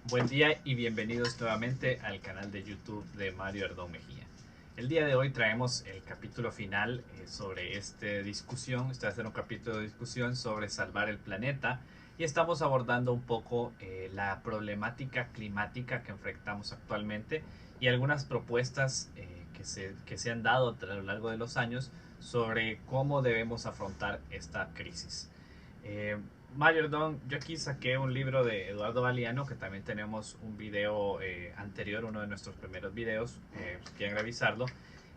Buen día y bienvenidos nuevamente al canal de YouTube de Mario Ardón Mejía. El día de hoy traemos el capítulo final sobre esta discusión. Este va a ser un capítulo de discusión sobre salvar el planeta y estamos abordando un poco la problemática climática que enfrentamos actualmente y algunas propuestas que se han dado a lo largo de los años sobre cómo debemos afrontar esta crisis. Eh, Mario, yo aquí saqué un libro de Eduardo Galeano, que también tenemos un video anterior, uno de nuestros primeros videos, si quieren revisarlo.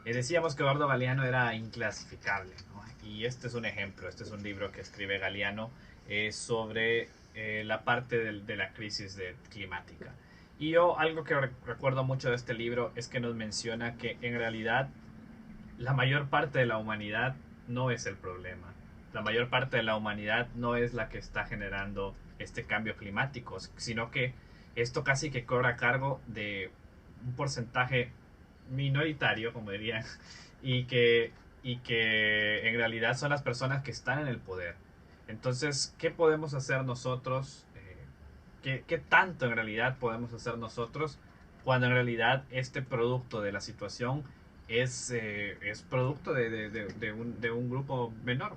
Decíamos que Eduardo Galeano era inclasificable, ¿no? Y este es un ejemplo, este es un libro que escribe Galeano sobre la parte de la crisis climática. Y yo algo que recuerdo mucho de este libro es que nos menciona que en realidad la mayor parte de la humanidad no es el problema. La mayor parte de la humanidad no es la que está generando este cambio climático, sino que esto casi que corre a cargo de un porcentaje minoritario, como dirían, y que, y que en realidad son las personas que están en el poder. Entonces, ¿qué podemos hacer nosotros? ¿Qué tanto en realidad podemos hacer nosotros cuando en realidad este producto de la situación es producto de un grupo menor?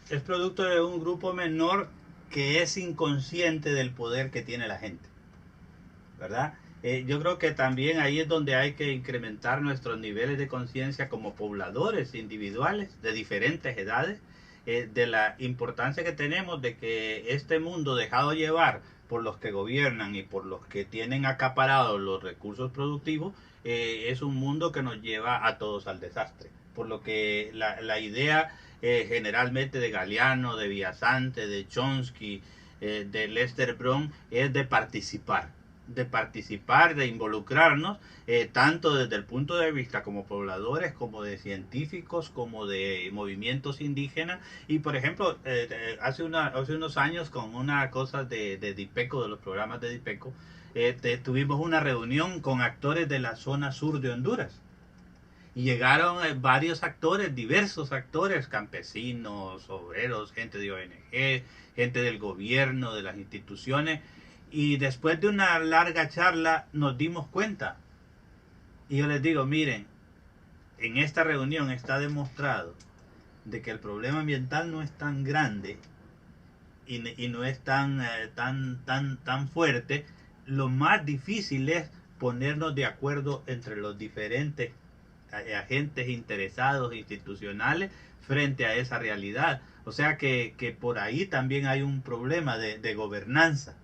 Es producto de un grupo menor que es inconsciente del poder que tiene la gente, ¿verdad? Yo creo que también ahí es donde hay que incrementar nuestros niveles de conciencia como pobladores individuales de diferentes edades, de la importancia que tenemos de que este mundo dejado llevar por los que gobiernan y por los que tienen acaparados los recursos productivos, es un mundo que nos lleva a todos al desastre. Por lo que la idea generalmente de Galeano, de Villasante, de Chomsky, de Lester Brown, es de participar, de involucrarnos, tanto desde el punto de vista como pobladores, como de científicos, como de movimientos indígenas. Y por ejemplo, hace unos años con una cosa de Dipeco, de los programas de Dipeco, tuvimos una reunión con actores de la zona sur de Honduras. Y llegaron varios actores, diversos actores, campesinos, obreros, gente de ONG, gente del gobierno, de las instituciones. Y después de una larga charla nos dimos cuenta. Y yo les digo, miren, en esta reunión está demostrado de que el problema ambiental no es tan grande y no es tan fuerte. Lo más difícil es ponernos de acuerdo entre los diferentes agentes interesados institucionales frente a esa realidad. O sea que por ahí también hay un problema de gobernanza,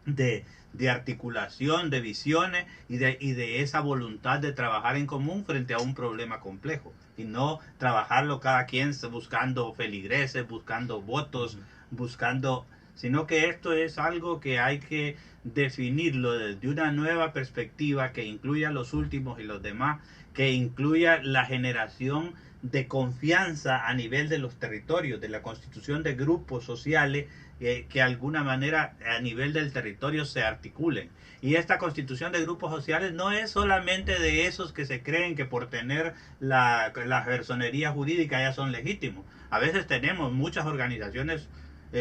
de articulación, de visiones y de esa voluntad de trabajar en común frente a un problema complejo. Y no trabajarlo cada quien buscando feligreses, buscando votos, buscando, sino que esto es algo que hay que definirlo desde una nueva perspectiva que incluya los últimos y los demás, que incluya la generación de confianza a nivel de los territorios, de la constitución de grupos sociales que de alguna manera a nivel del territorio se articulen. Y esta constitución de grupos sociales no es solamente de esos que se creen que por tener la personería jurídica ya son legítimos. A veces tenemos muchas organizaciones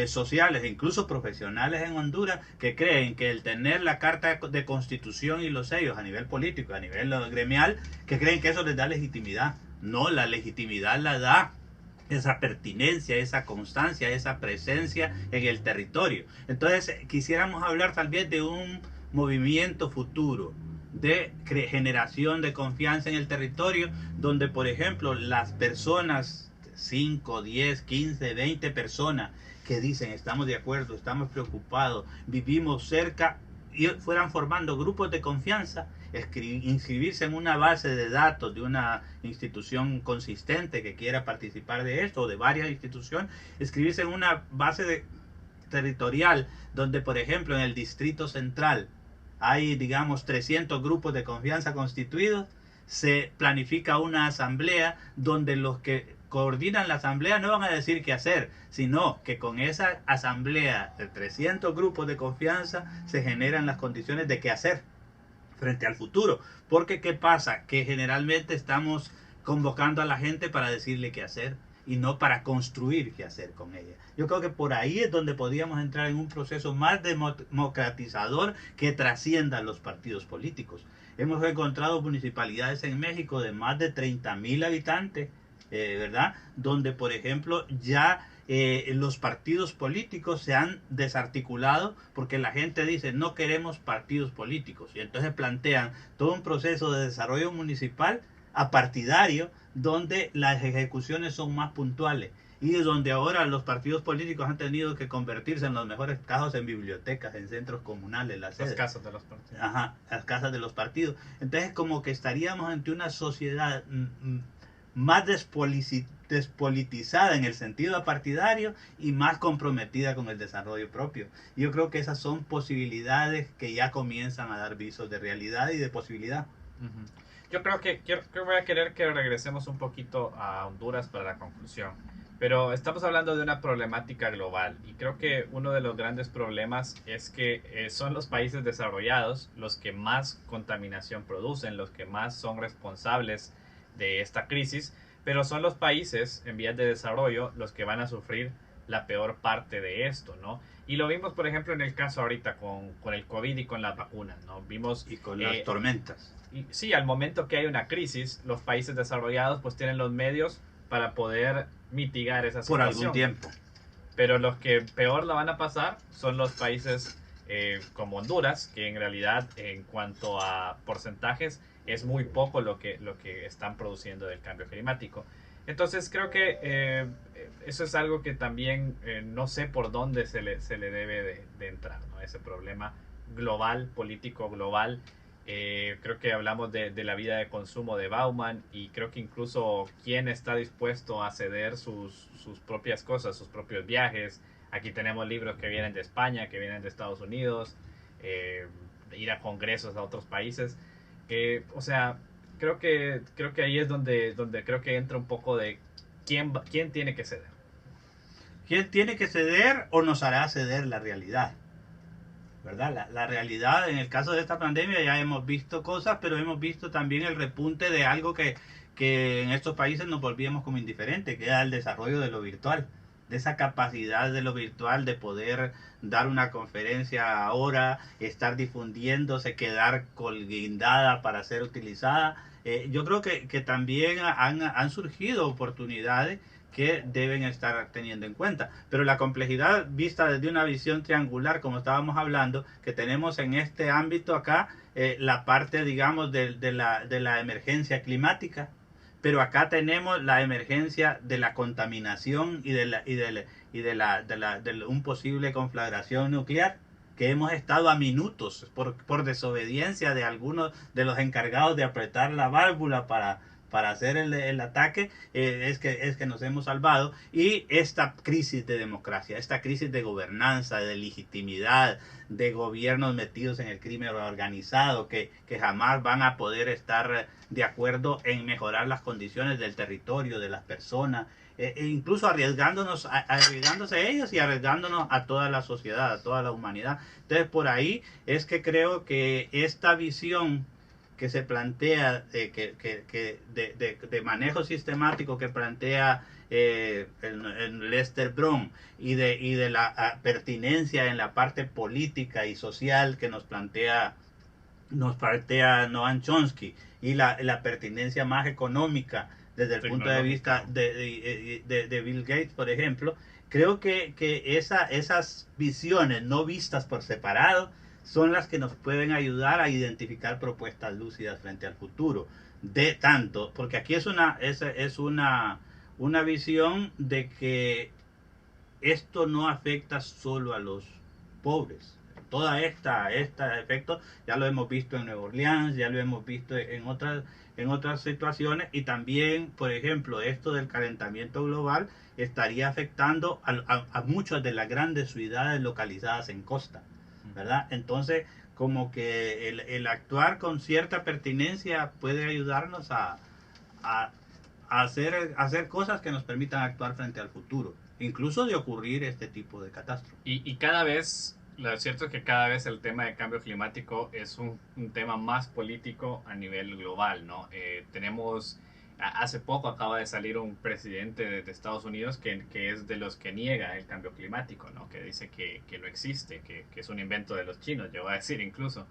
sociales e incluso profesionales en Honduras que creen que el tener la carta de constitución y los sellos a nivel político, a nivel gremial, que creen que eso les da legitimidad. No, la legitimidad la da esa pertinencia, esa constancia, esa presencia en el territorio. Entonces quisiéramos hablar también de un movimiento futuro de generación de confianza en el territorio, donde por ejemplo las personas, 5, 10, 15, 20 personas que dicen estamos de acuerdo, estamos preocupados, vivimos cerca, y fueran formando grupos de confianza, inscribirse en una base de datos de una institución consistente que quiera participar de esto, o de varias instituciones, inscribirse en una base territorial donde, por ejemplo, en el Distrito Central hay, digamos, 300 grupos de confianza constituidos. Se planifica una asamblea donde los que coordinan la asamblea no van a decir qué hacer, sino que con esa asamblea de 300 grupos de confianza se generan las condiciones de qué hacer frente al futuro. Porque ¿qué pasa? Que generalmente estamos convocando a la gente para decirle qué hacer. y no para construir qué hacer con ella. Yo creo que por ahí es donde podríamos entrar en un proceso más democratizador que trascienda los partidos políticos. Hemos encontrado municipalidades en México de más de 30,000 habitantes, ¿verdad? Donde, por ejemplo, ya los partidos políticos se han desarticulado porque la gente dice no queremos partidos políticos y entonces plantean todo un proceso de desarrollo municipal apartidario donde las ejecuciones son más puntuales y donde ahora los partidos políticos han tenido que convertirse en los mejores casos en bibliotecas, en centros comunales, las casas de los partidos. Ajá, las casas de los partidos. Entonces como que estaríamos ante una sociedad más despolitizada en el sentido partidario y más comprometida con el desarrollo propio. Yo creo que esas son posibilidades que ya comienzan a dar visos de realidad y de posibilidad. Yo creo que voy a querer que regresemos un poquito a Honduras para la conclusión. Pero estamos hablando de una problemática global y creo que uno de los grandes problemas es que son los países desarrollados los que más contaminación producen, los que más son responsables de esta crisis, pero son los países en vías de desarrollo los que van a sufrir la peor parte de esto, ¿no? Y lo vimos, por ejemplo, en el caso ahorita con el COVID y con las vacunas, ¿no? Vimos... Y con las tormentas. Y, sí, al momento que hay una crisis, los países desarrollados pues tienen los medios para poder mitigar esa situación. Por algún tiempo. Pero los que peor la van a pasar son los países como Honduras, que en realidad en cuanto a porcentajes es muy poco lo que están produciendo del cambio climático. Entonces creo que eso es algo que también no sé por dónde se le debe de entrar, ¿no? Ese problema global, político global. Creo que hablamos de la vida de consumo de Bauman y creo que incluso quién está dispuesto a ceder sus propias cosas, sus propios viajes. Aquí tenemos libros que vienen de España, que vienen de Estados Unidos, ir a congresos a otros países. O sea, creo que ahí es donde creo que entra un poco de quién tiene que ceder. ¿Quién tiene que ceder o nos hará ceder la realidad? ¿Verdad? La realidad, en el caso de esta pandemia ya hemos visto cosas, pero hemos visto también el repunte de algo que en estos países nos volvíamos como indiferentes, que era el desarrollo de lo virtual, de esa capacidad de lo virtual de poder dar una conferencia ahora, estar difundiéndose, quedar colguindada para ser utilizada. Yo creo que también han surgido oportunidades que deben estar teniendo en cuenta. Pero la complejidad vista desde una visión triangular, como estábamos hablando, que tenemos en este ámbito acá, la parte, digamos, de la emergencia climática, pero acá tenemos la emergencia de la contaminación y de un posible conflagración nuclear, que hemos estado a minutos por desobediencia de algunos de los encargados de apretar la válvula para hacer el ataque, es que nos hemos salvado. Y esta crisis de democracia, esta crisis de gobernanza, de legitimidad, de gobiernos metidos en el crimen organizado, que jamás van a poder estar de acuerdo en mejorar las condiciones del territorio, de las personas, e incluso arriesgándose ellos y arriesgándonos a toda la sociedad, a toda la humanidad. Entonces por ahí es que creo que esta visión que se plantea de manejo sistemático que plantea el Lester Brown y de la pertinencia en la parte política y social que nos plantea Noam Chomsky, y la pertinencia más económica desde el punto de vista de Bill Gates, por ejemplo. Creo que esas visiones no vistas por separado son las que nos pueden ayudar a identificar propuestas lúcidas frente al futuro. De tanto, porque aquí es una visión de que esto no afecta solo a los pobres. Toda este efecto ya lo hemos visto en Nueva Orleans, ya lo hemos visto en otras situaciones, y también, por ejemplo, esto del calentamiento global estaría afectando a muchas de las grandes ciudades localizadas en costa, ¿verdad? Entonces, como que el actuar con cierta pertinencia puede ayudarnos a hacer cosas que nos permitan actuar frente al futuro, incluso de ocurrir este tipo de catástrofe. Y cada vez, lo cierto es que cada vez el tema de cambio climático es un tema más político a nivel global, ¿no? Tenemos Hace poco acaba de salir un presidente de Estados Unidos que es de los que niega el cambio climático, ¿no? Que dice que no existe, que es un invento de los chinos, yo voy a decir incluso.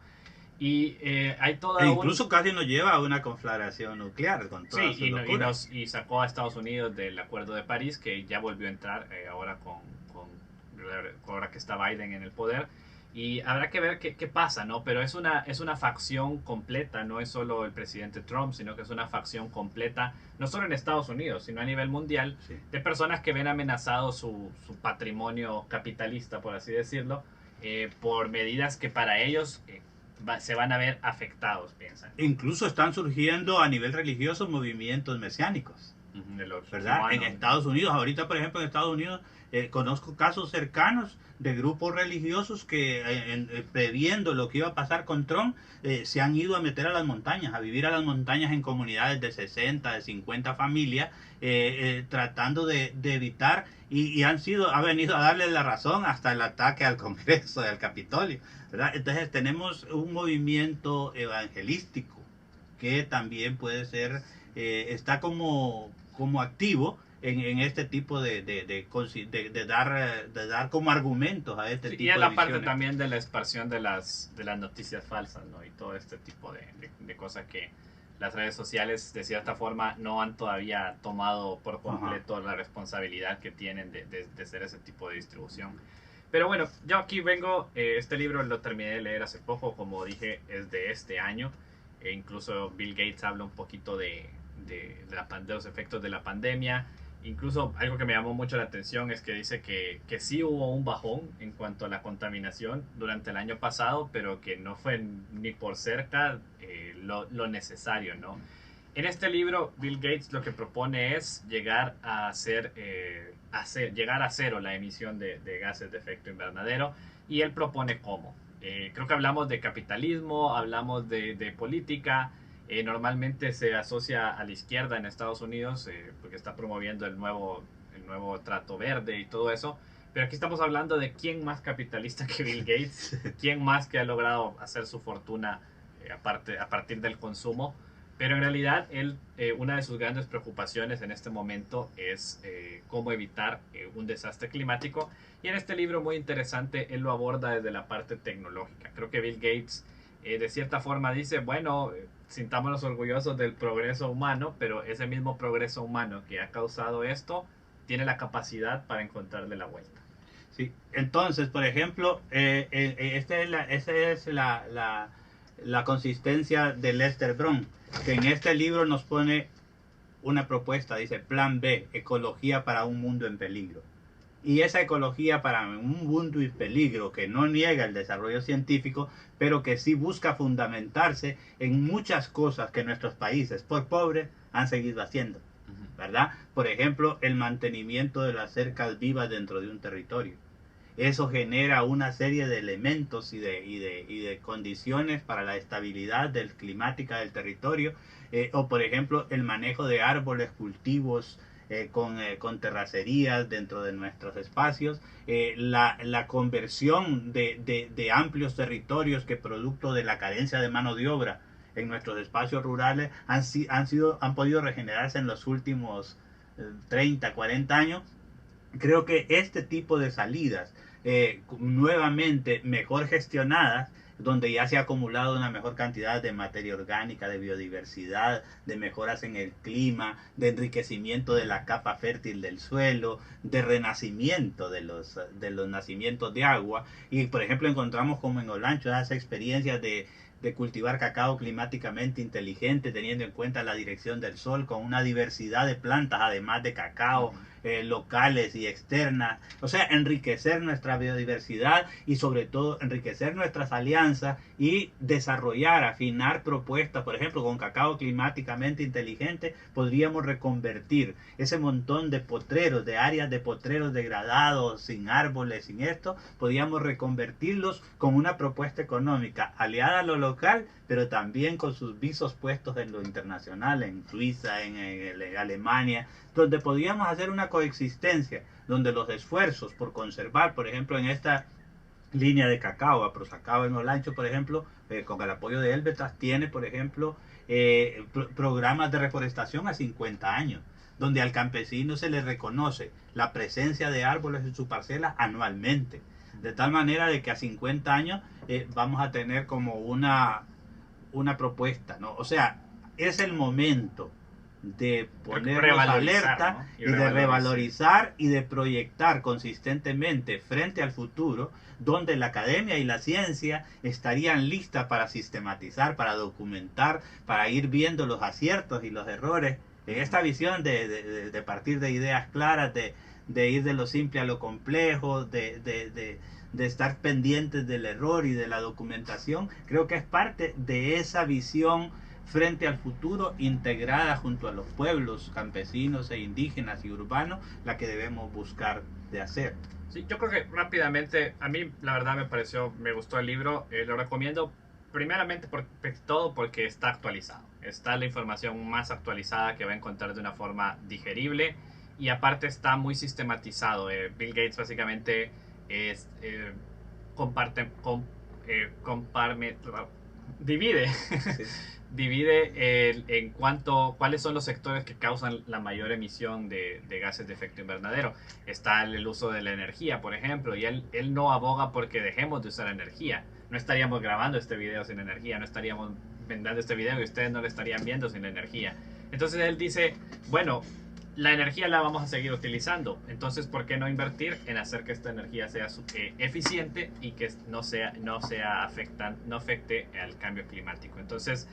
Y hay E toda un... incluso casi nos lleva a una conflagración nuclear con Sí, todas sus locuras. y sacó a Estados Unidos del Acuerdo de París, que ya volvió a entrar ahora ahora que está Biden en el poder. Y habrá que ver qué pasa, ¿no? Pero es una facción completa, no es solo el presidente Trump, sino que es una facción completa, no solo en Estados Unidos, sino a nivel mundial, Sí. de personas que ven amenazado su patrimonio capitalista, por así decirlo, por medidas que para ellos se van a ver afectados, piensan. Incluso están surgiendo a nivel religioso movimientos mesiánicos, Ujú, de los ¿verdad? En humanos. Estados Unidos, ahorita por ejemplo en Estados Unidos, conozco casos cercanos de grupos religiosos que previendo lo que iba a pasar con Trump, se han ido a meter a las montañas, a vivir a las montañas en comunidades de 60, de 50 familias, tratando de evitar, ha venido a darle la razón hasta el ataque al Congreso, al Capitolio, ¿verdad? Entonces tenemos un movimiento evangelístico que también puede ser, está como activo en este tipo de dar como argumentos a este Sí, y tipo es de la parte visiones. también de la expansión de las noticias falsas, ¿no? Y todo este tipo de cosas que las redes sociales, de cierta forma, no han todavía tomado por completo la responsabilidad que tienen de hacer ese tipo de distribución. Pero bueno, yo aquí vengo, este libro lo terminé de leer hace poco, como dije, es de este año. E incluso Bill Gates habla un poquito de los efectos de la pandemia. Incluso algo que me llamó mucho la atención es que dice que sí hubo un bajón en cuanto a la contaminación durante el año pasado, pero que no fue ni por cerca lo necesario, ¿no? En este libro, Bill Gates lo que propone es llegar a llegar a cero la emisión de gases de efecto invernadero, y él propone cómo. Creo que hablamos de capitalismo, hablamos de política. Normalmente se asocia a la izquierda en Estados Unidos porque está promoviendo el nuevo trato verde y todo eso. Pero aquí estamos hablando de quién más capitalista que Bill Gates, quién más que ha logrado hacer su fortuna a partir del consumo. Pero en realidad una de sus grandes preocupaciones en este momento es cómo evitar un desastre climático. Y en este libro muy interesante él lo aborda desde la parte tecnológica. Creo que Bill Gates de cierta forma dice, bueno, sintámonos orgullosos del progreso humano, pero ese mismo progreso humano que ha causado esto tiene la capacidad para encontrarle la vuelta. Sí. Entonces, por ejemplo, esta es la consistencia de Lester Brown, que en este libro nos pone una propuesta, dice Plan B, ecología para un mundo en peligro. Y esa ecología para un mundo en peligro que no niega el desarrollo científico, pero que sí busca fundamentarse en muchas cosas que nuestros países, por pobres, han seguido haciendo, ¿verdad? Por ejemplo, el mantenimiento de las cercas vivas dentro de un territorio. Eso genera una serie de elementos y de condiciones para la estabilidad climática del territorio, o por ejemplo el manejo de árboles, cultivos, con terracerías dentro de nuestros espacios, la conversión de amplios territorios que producto de la carencia de mano de obra en nuestros espacios rurales han podido regenerarse en los últimos 30, 40 años. Creo que este tipo de salidas, nuevamente mejor gestionadas, donde ya se ha acumulado una mejor cantidad de materia orgánica, de biodiversidad, de mejoras en el clima, de enriquecimiento de la capa fértil del suelo, de renacimiento de los nacimientos de agua. Y por ejemplo encontramos como en Olancho esas experiencias de cultivar cacao climáticamente inteligente, teniendo en cuenta la dirección del sol, con una diversidad de plantas, además de cacao, locales y externas. O sea, enriquecer nuestra biodiversidad y sobre todo enriquecer nuestras alianzas y desarrollar, afinar propuestas. Por ejemplo, con cacao climáticamente inteligente podríamos reconvertir ese montón de potreros, de áreas de potreros degradados, sin árboles, sin esto, podríamos reconvertirlos con una propuesta económica aliada a lo local, pero también con sus visos puestos en lo internacional, en Suiza, en Alemania, donde podríamos hacer una coexistencia, donde los esfuerzos por conservar, por ejemplo, en esta línea de cacao, Aprosacao en Olancho, por ejemplo, con el apoyo de Helvetas, tiene, por ejemplo, programas de reforestación a 50 años, donde al campesino se le reconoce la presencia de árboles en su parcela anualmente, de tal manera de que a 50 años vamos a tener como una propuesta, ¿no? O sea, es el momento de ponernos alerta, ¿no? y de revalorizar y de proyectar consistentemente frente al futuro, donde la academia y la ciencia estarían listas para sistematizar, para documentar, para ir viendo los aciertos y los errores en esta visión de partir de ideas claras, de ir de lo simple a lo complejo, de estar pendientes del error y de la documentación. Creo que es parte de esa visión frente al futuro, integrada junto a los pueblos campesinos e indígenas y urbanos, la que debemos buscar de hacer. Sí, yo creo que rápidamente, a mí la verdad me gustó el libro, lo recomiendo primeramente todo porque está actualizado, está la información más actualizada que va a encontrar de una forma digerible, y aparte está muy sistematizado. Bill Gates básicamente divide Sí. divide en cuáles son los sectores que causan la mayor emisión de gases de efecto invernadero. Está el uso de la energía, por ejemplo, y él no aboga porque dejemos de usar energía. No estaríamos grabando este video sin energía, no estaríamos vendiendo este video y ustedes no lo estarían viendo sin energía. Entonces él dice, bueno, la energía la vamos a seguir utilizando, entonces ¿por qué no invertir en hacer que esta energía sea eficiente y que no afecte al cambio climático? Entonces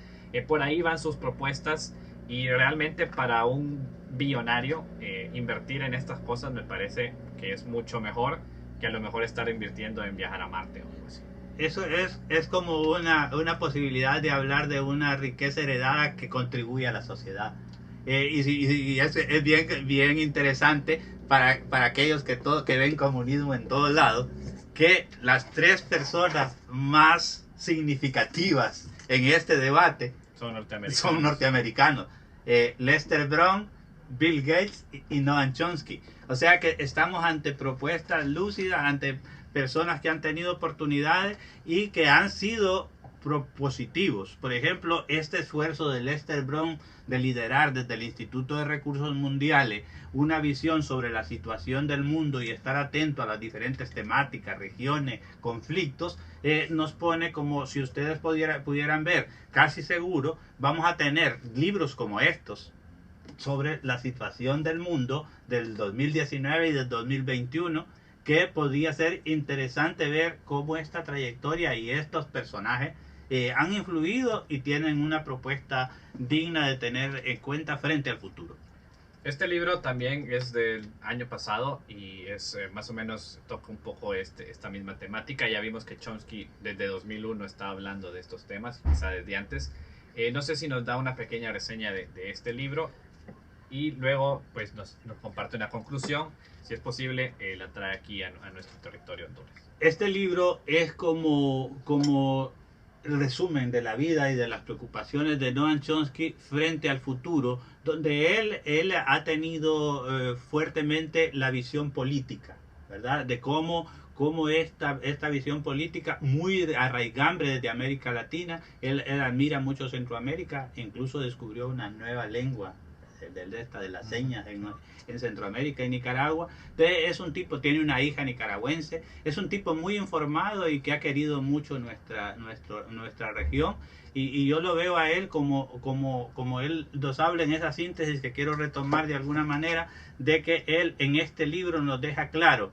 por ahí van sus propuestas, y realmente para un billonario invertir en estas cosas me parece que es mucho mejor que a lo mejor estar invirtiendo en viajar a Marte o algo así. Eso es como una posibilidad de hablar de una riqueza heredada que contribuye a la sociedad. Y es bien interesante para aquellos que ven comunismo en todos lados, que las tres personas más significativas en este debate son norteamericanos. Lester Brown, Bill Gates y Noam Chomsky. O sea que estamos ante propuestas lúcidas, ante personas que han tenido oportunidades y que han sido propositivos. Por ejemplo, este esfuerzo de Lester Brown de liderar desde el Instituto de Recursos Mundiales una visión sobre la situación del mundo y estar atento a las diferentes temáticas, regiones, conflictos, nos pone como, si ustedes pudieran ver, casi seguro vamos a tener libros como estos sobre la situación del mundo del 2019 y del 2021, que podría ser interesante ver cómo esta trayectoria y estos personajes han influido y tienen una propuesta digna de tener en cuenta frente al futuro. Este libro también es del año pasado y es más o menos toca un poco esta misma temática. Ya vimos que Chomsky desde 2001 está hablando de estos temas, quizá desde antes. No sé si nos da una pequeña reseña de este libro y luego pues nos comparte una conclusión. Si es posible, la trae aquí a nuestro territorio Honduras. Este libro es como el resumen de la vida y de las preocupaciones de Noam Chomsky frente al futuro, donde él ha tenido fuertemente la visión política, ¿verdad? De cómo esta visión política muy arraigambre desde América Latina. Él admira mucho Centroamérica, incluso descubrió una nueva lengua de las señas en Centroamérica y Nicaragua. Entonces, es un tipo, tiene una hija nicaragüense, es un tipo muy informado y que ha querido mucho nuestra región, y yo lo veo a él como él nos habla en esa síntesis que quiero retomar de alguna manera, de que él en este libro nos deja claro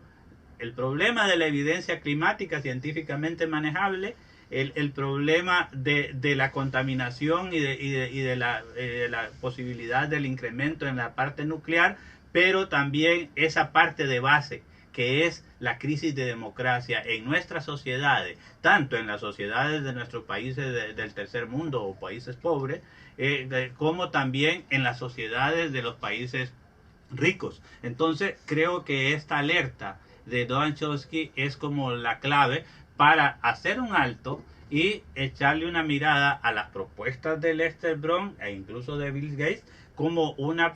el problema de la evidencia climática científicamente manejable, el problema de la contaminación y de la posibilidad del incremento en la parte nuclear, pero también esa parte de base que es la crisis de democracia en nuestras sociedades, tanto en las sociedades de nuestros países del tercer mundo o países pobres, como también en las sociedades de los países ricos. Entonces creo que esta alerta de Noam Chomsky es como la clave para hacer un alto y echarle una mirada a las propuestas de Lester Brown e incluso de Bill Gates como una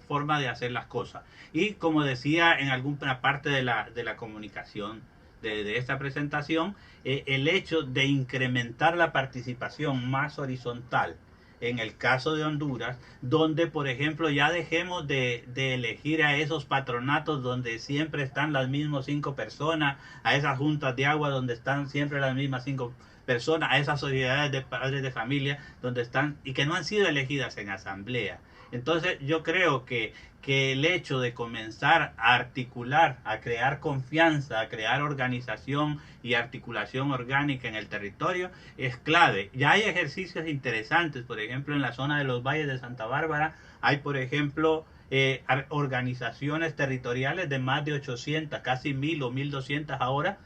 forma de hacer las cosas. Y como decía en alguna parte de la comunicación de esta presentación, el hecho de incrementar la participación más horizontal en el caso de Honduras, donde por ejemplo ya dejemos de elegir a esos patronatos donde siempre están las mismas 5 personas, a esas juntas de agua donde están siempre las mismas 5 personas, a esas sociedades de padres de familia donde están y que no han sido elegidas en asamblea. Entonces yo creo que el hecho de comenzar a articular, a crear confianza, a crear organización y articulación orgánica en el territorio es clave. Ya hay ejercicios interesantes, por ejemplo en la zona de los valles de Santa Bárbara hay por ejemplo organizaciones territoriales de más de 800, casi 1000 o 1200 ahora,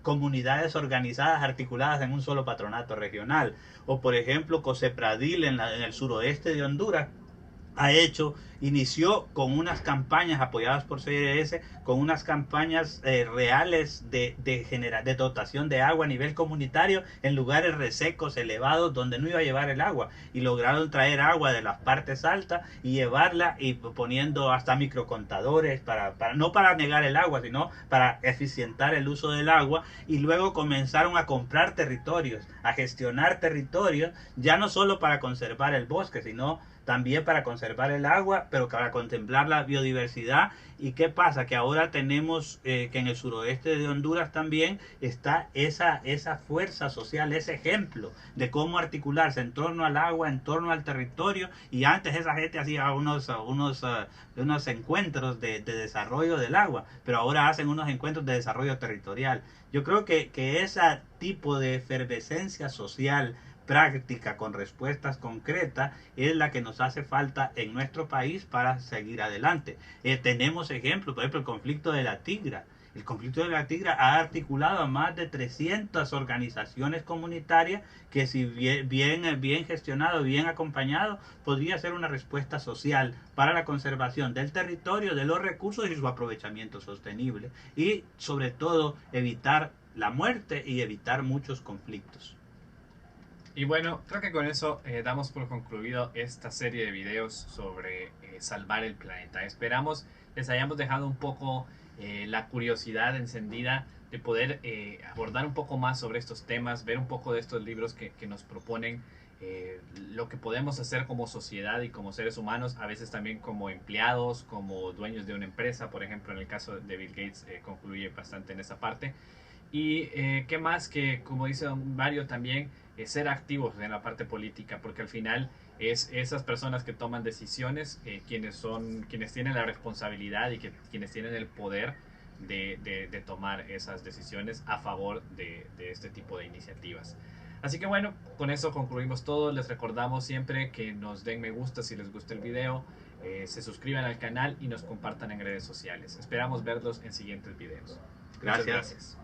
comunidades organizadas, articuladas en un solo patronato regional. O por ejemplo COSEPRADIL en el suroeste de Honduras inició con unas campañas apoyadas por CRS, con unas campañas reales de dotación de agua a nivel comunitario en lugares resecos, elevados, donde no iba a llevar el agua, y lograron traer agua de las partes altas y llevarla y poniendo hasta microcontadores no para negar el agua, sino para eficientar el uso del agua, y luego comenzaron a comprar territorios, a gestionar territorios, ya no solo para conservar el bosque, sino también para conservar el agua, pero para contemplar la biodiversidad. ¿Y qué pasa? Que ahora tenemos que en el suroeste de Honduras también está esa fuerza social, ese ejemplo de cómo articularse en torno al agua, en torno al territorio. Y antes esa gente hacía unos encuentros de desarrollo del agua, pero ahora hacen unos encuentros de desarrollo territorial. Yo creo que ese tipo de efervescencia social práctica con respuestas concretas es la que nos hace falta en nuestro país para seguir adelante. Tenemos ejemplos, por ejemplo, el conflicto de la Tigra. El conflicto de la Tigra ha articulado a más de 300 organizaciones comunitarias que si bien gestionado, bien acompañado, podría ser una respuesta social para la conservación del territorio, de los recursos y su aprovechamiento sostenible. Y sobre todo evitar la muerte y evitar muchos conflictos. Y bueno, creo que con eso damos por concluido esta serie de videos sobre salvar el planeta. Esperamos les hayamos dejado un poco la curiosidad encendida de poder abordar un poco más sobre estos temas, ver un poco de estos libros que nos proponen lo que podemos hacer como sociedad y como seres humanos, a veces también como empleados, como dueños de una empresa. Por ejemplo, en el caso de Bill Gates concluye bastante en esa parte. Y qué más que, como dice Mario también, ser activos en la parte política, porque al final es esas personas que toman decisiones quienes tienen la responsabilidad y quienes tienen el poder de tomar esas decisiones a favor de este tipo de iniciativas. Así que bueno, con eso concluimos todo. Les recordamos siempre que nos den me gusta si les gusta el video, se suscriban al canal y nos compartan en redes sociales. Esperamos verlos en siguientes videos. Gracias. Muchas gracias.